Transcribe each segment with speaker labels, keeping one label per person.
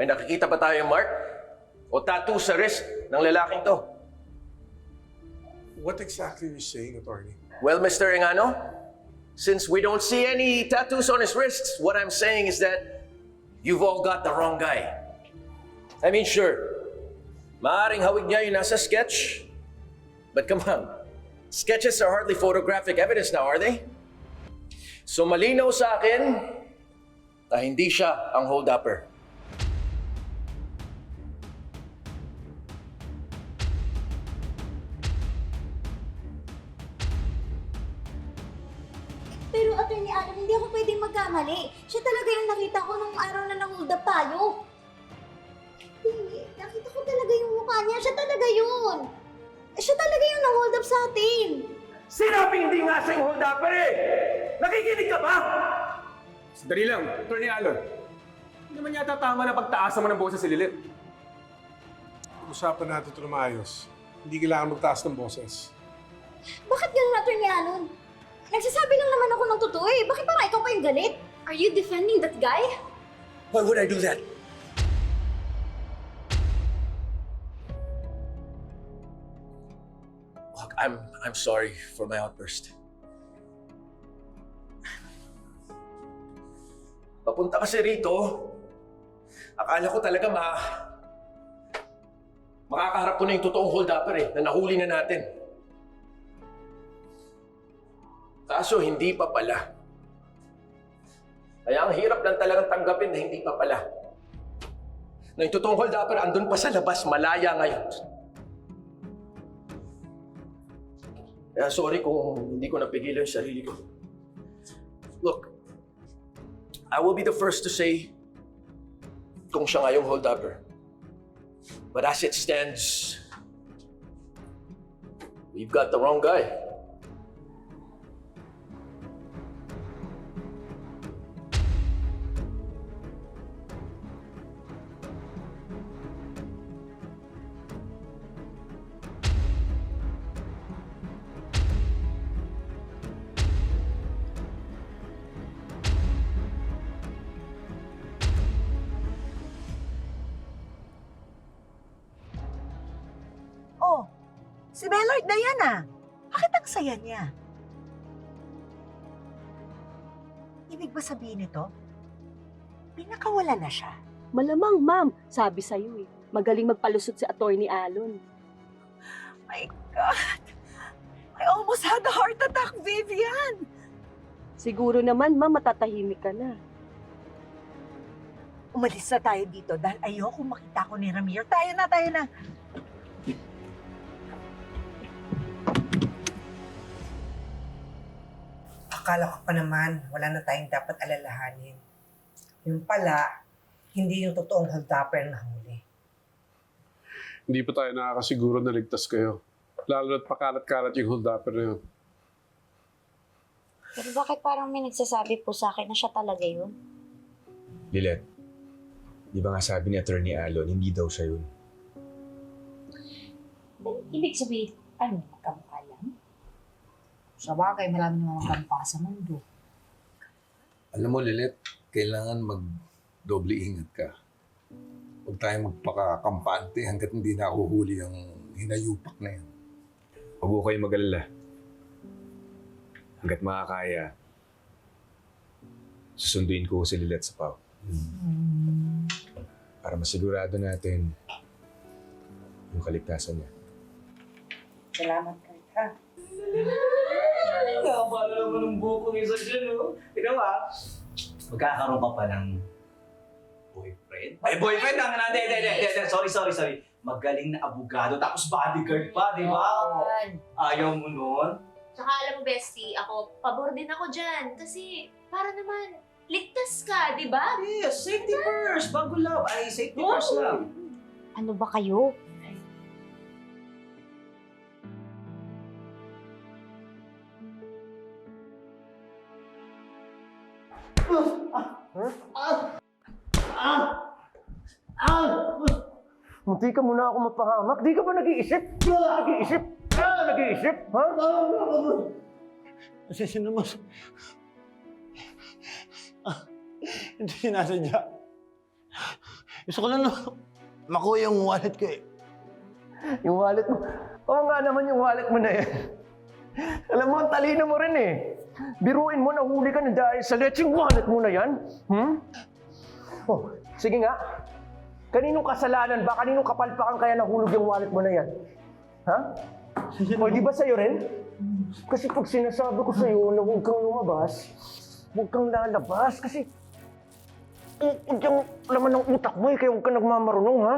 Speaker 1: May nakikita ba tayong mark o tattoo sa wrist ng lalaking to?
Speaker 2: What exactly are you saying, attorney?
Speaker 1: Well, Mr. Engano, since we don't see any tattoos on his wrists, what I'm saying is that you've all got the wrong guy. I mean, sure, maaaring hawig niya yung nasa sketch, but come on, sketches are hardly photographic evidence now, are they? So malinaw sa akin na hindi siya ang hold-upper.
Speaker 3: Pero Attorney Alan, hindi ako pwedeng magkamali. Siya talaga yung nakita ko nung araw na nang-hold up tayo. Hindi, nakita ko talaga yung mukha niya. Siya talaga yun. Siya talaga yung nang-hold up sa atin.
Speaker 1: Sinabing hindi nga siya yung hold-upper eh! Nakikinig ka ba?
Speaker 4: Sandali lang, Attorney Alon. Hindi naman yata tama na pagtaasan mo ng boses si Lilith.
Speaker 2: Usapan natin ito na maayos. Hindi kailangan magtaas ng boses.
Speaker 3: Bakit ganun, Attorney Alan? Nagsasabi lang naman ako ng totoo eh. Bakit parang ikaw pa yung galit? Are you defending that guy?
Speaker 1: Why would I do that? Look, I'm sorry for my outburst. Papunta kasi rito, akala ko talaga makakaharap ko na yung totoong hold-upper eh, na nahuli na natin. Kaso hindi pa pala. Kaya ang hirap lang talagang tanggapin na hindi pa pala. Na yung totoong hold-upper andun pa sa labas, malaya ngayon. Kaya sorry kung hindi ko napigilan yung sarili ko. Look, I will be the first to say kung siya nga yung hold-upper. But as it stands, we've got the wrong guy.
Speaker 5: Oh, si Bellard na yan ah. Bakit ang saya niya? Ibig ba sabihin nito? Pinakawala na siya.
Speaker 6: Malamang, ma'am. Sabi sa'yo eh. Magaling magpalusot si Attorney Alon.
Speaker 5: My God! I almost had a heart attack, Vivian!
Speaker 6: Siguro naman, ma'am, matatahimik ka na.
Speaker 5: Umalis na tayo dito dahil ayoko makita ko ni Ramir. Tayo na. Akala ko pa naman, wala na tayong dapat alalahanin. Yung pala, hindi yung totoong hold-upper na huli.
Speaker 2: Hindi pa tayo nakakasiguro na ligtas kayo. Lalo na't pakalat-kalat yung hold-upper na yun.
Speaker 3: Pero bakit parang may nagsasabi po sa akin na siya talaga yun?
Speaker 7: Lilith, di ba nga sabi ni Attorney Alon, hindi daw siya yun.
Speaker 8: Ibig sabihin, ano, magkamukha lang? Sa bagay, marami naman magkamukha sa mundo.
Speaker 9: Alam mo, Lilith, kailangan mag-doble ingat ka. Huwag tayong magpakakampante hanggat hindi nahuhuli ang hinayupak na yan.
Speaker 7: Huwag ko kayo mag-alala. Hanggat makakaya, susunduin ko si Lilith sa PAW. Para masigurado natin yung kaligtasan niya.
Speaker 5: Salamat kayo, ha?
Speaker 10: Nakapala naman ng bukong isa dyan, no? Ikaw magkakaroon ka pa ng boyfriend? Ay, boyfriend ang hindi. Sorry. Magaling na abogado, tapos bodyguard pa, di ba? Ayaw mo nun?
Speaker 11: Tsaka alam mo, bestie, ako, pabor din ako dyan. Kasi, para naman, ligtas ka, di ba?
Speaker 10: Yes, safety first. Bago love. Ay, safety first lang.
Speaker 3: Ano ba kayo?
Speaker 1: Munti ka muna ako mapahamak. Di ka ba nag-iisip? Di ka ba nag-iisip? Di ka ba nag-iisip? Ha?
Speaker 10: Pasensya na, mas. Hindi sinasadya.
Speaker 12: Gusto ko lang makuha yung wallet ko eh.
Speaker 1: Yung wallet mo? Oo nga naman yung wallet mo na yan. Alam mo, ang talino mo rin eh. Biruin mo, nahuli ka na dahil sa lecheng wallet mo na yan. Oh, sige nga. Kaninong kasalanan ba? Kaninong kapalpakan kaya nahulog yung wallet mo na yan? Ha? O di ba sa'yo rin? Kasi pag sinasabi ko sa'yo na huwag kang lumabas, huwag kang lalabas kasi huwag yung laman ng utak mo eh, kaya huwag ka nagmamarunong, ha?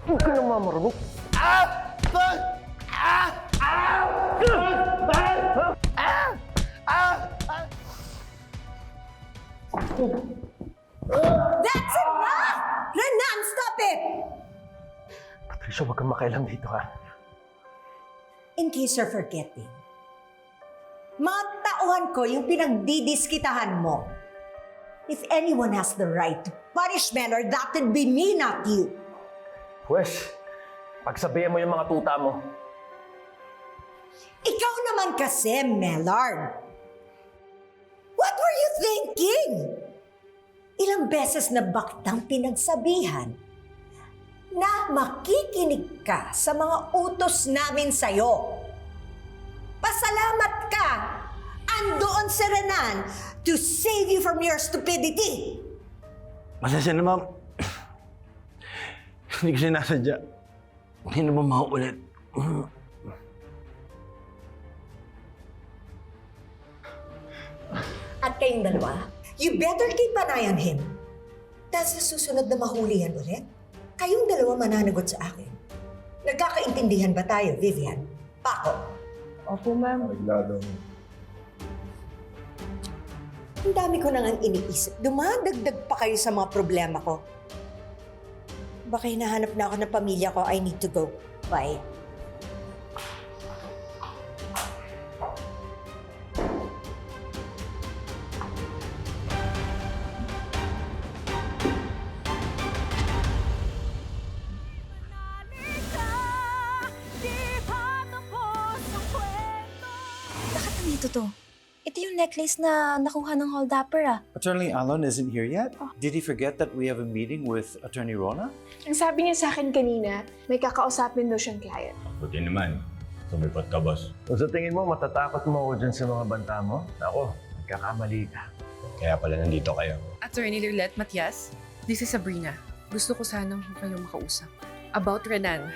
Speaker 1: Huwag ka nagmamarunong.
Speaker 5: That's enough! Renan, stop it!
Speaker 1: Patricia, huwag kang makailang dito, ha?
Speaker 5: In case you're forgetting, mga tauhan ko yung pinagdidiskitahan mo. If anyone has the right to punishment, or that would be me, not you.
Speaker 1: Pwes, pagsabihan mo yung mga tuta mo.
Speaker 5: Ikaw naman kasi, Mellard. What were you thinking? Ilang beses na baktang pinagsabihan na makikinig ka sa mga utos namin sa'yo. Pasalamat ka! Andoon si Renan to save you from your stupidity!
Speaker 12: Pasensya na, ma'am. Hindi ko sinasadya. Hindi na ba mauulit?
Speaker 5: At kayong dalawa, you better keep an eye on him. Dahil sa susunod na mahulihan ulit, kayong dalawa mananagot sa akin. Nagkakaintindihan ba tayo, Vivian? Paco?
Speaker 6: Opo, ma'am.
Speaker 5: Ang dami ko nang iniisip. Dumadagdag pa kayo sa mga problema ko. Baka hinahanap na ako ng pamilya ko. I need to go. Bye.
Speaker 3: Bakit nandito to? Ito yung necklace na nakuha ng holdupper ah.
Speaker 13: Attorney Alon isn't here yet. Did he forget that we have a meeting with Attorney Rona?
Speaker 14: Ang sabi niya sa akin kanina, may kakausapin daw siyang client.
Speaker 7: Buti naman. Sumipat ka, boss.
Speaker 1: Kung sa tingin mo, matatakot mo ako dyan sa mga banta mo? Ako, nagkakamali ka.
Speaker 7: Kaya pala nandito kayo.
Speaker 15: Attorney Lilette Matias, this is Sabrina. Gusto ko sanang kayong makausap. About Renan.